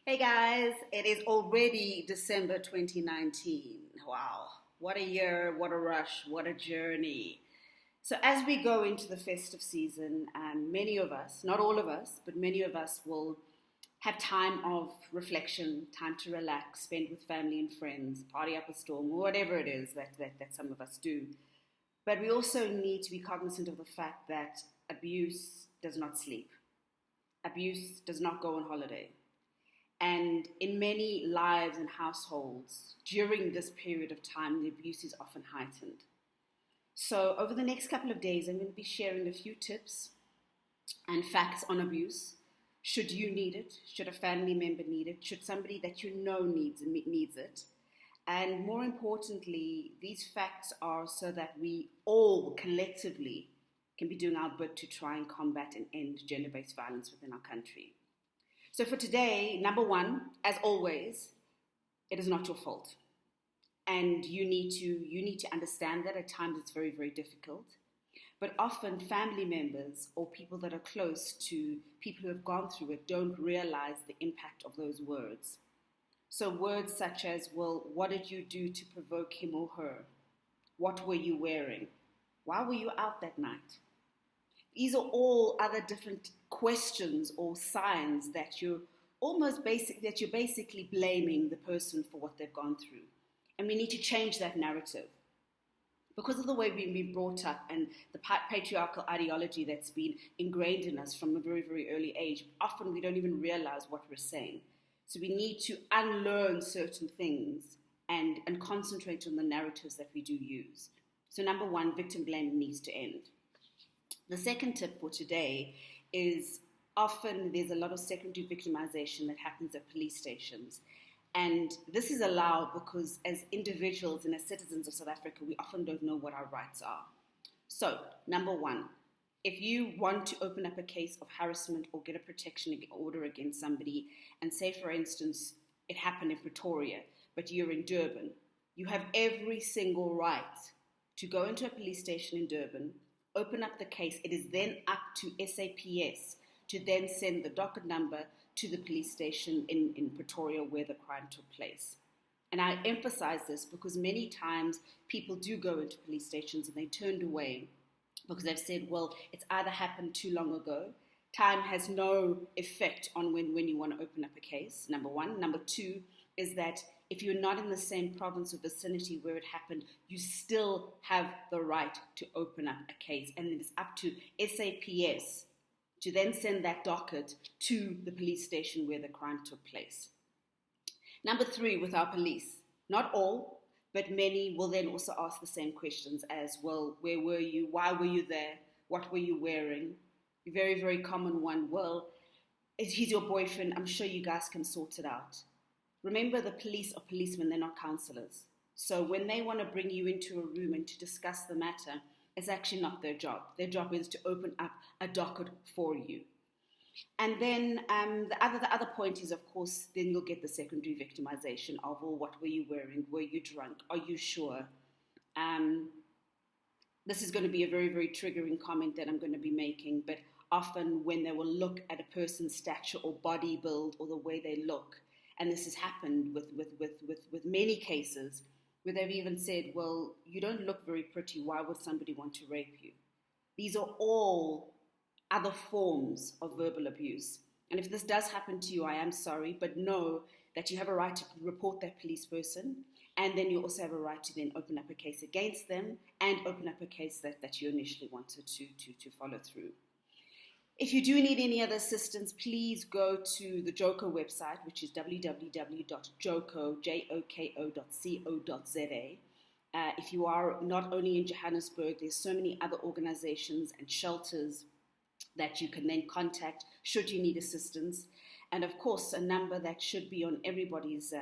Hey guys, it is already December 2019. Wow, what a year, what a rush, what a journey. So, as we go into the festive season, many of us, not all of us, but many of us will have time of reflection, time to relax, spend with family and friends, party up a storm, or whatever it is that some of us do. But we also need to be cognizant of the fact that abuse does not sleep, abuse does not go on holiday. And in many lives and households, during this period of time, the abuse is often heightened. So, over the next couple of days, I'm going to be sharing a few tips and facts on abuse. Should you need it? Should a family member need it? Should somebody that you know needs it? And more importantly, these facts are so that we all collectively can be doing our bit to try and combat and end gender-based violence within our country. So for today, number one, as always, it is not your fault. And you need to understand that at times it's very, very difficult. But often family members or people that are close to people who have gone through it don't realize the impact of those words. So words such as, well, what did you do to provoke him or her? What were you wearing? Why were you out that night? These are all other different questions or signs that you're basically blaming the person for what they've gone through. And we need to change that narrative. Because of the way we've been brought up and the patriarchal ideology that's been ingrained in us from a very, very early age, often we don't even realize what we're saying. So we need to unlearn certain things and concentrate on the narratives that we do use. So number one, victim blaming needs to end. The second tip for today is often there's a lot of secondary victimization that happens at police stations. And this is allowed because as individuals and as citizens of South Africa, we often don't know what our rights are. So, number one, if you want to open up a case of harassment or get a protection order against somebody, and say, for instance, it happened in Pretoria, but you're in Durban, you have every single right to go into a police station in Durban, open up the case. It is then up to SAPS to then send the docket number to the police station in Pretoria where the crime took place. And I emphasize this because many times people do go into police stations and they're turned away because they've said, well, it's either happened too long ago. Time has no effect on when you want to open up a case, number one. Number two is that if you're not in the same province or vicinity where it happened, you still have the right to open up a case. And it is up to SAPS to then send that docket to the police station where the crime took place. Number three, with our police, not all, but many will then also ask the same questions as, well, where were you? Why were you there? What were you wearing? A very, very common one, well, he's your boyfriend. I'm sure you guys can sort it out. Remember, the police are policemen, they're not counselors. So when they want to bring you into a room and to discuss the matter, it's actually not their job. Their job is to open up a docket for you. And then the other point is, of course, then you'll get the secondary victimization of, well, what were you wearing? Were you drunk? Are you sure? This is going to be a very, very triggering comment that I'm going to be making, but often when they will look at a person's stature or body build or the way they look, and this has happened with many cases, where they've even said, well, you don't look very pretty, why would somebody want to rape you? These are all other forms of verbal abuse. And if this does happen to you, I am sorry, but know that you have a right to report that police person, and then you also have a right to then open up a case against them and open up a case that you initially wanted to follow through. If you do need any other assistance, please go to the JOKO website, which is www.joko.co.za. If you are not only in Johannesburg, there's so many other organizations and shelters that you can then contact should you need assistance. And of course, a number that should be on everybody's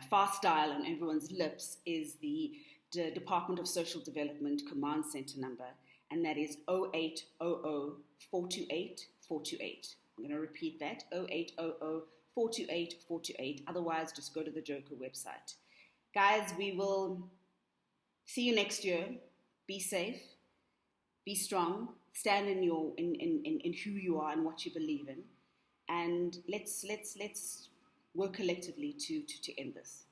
fast dial and everyone's lips is the Department of Social Development Command Center number, and that is 0800 428 428. I'm going to repeat that, 0800 428 428. Otherwise, just go to the JOKO website. Guys, we will see you next year. Be safe, be strong, stand in who you are and what you believe in. and let's work collectively to end this.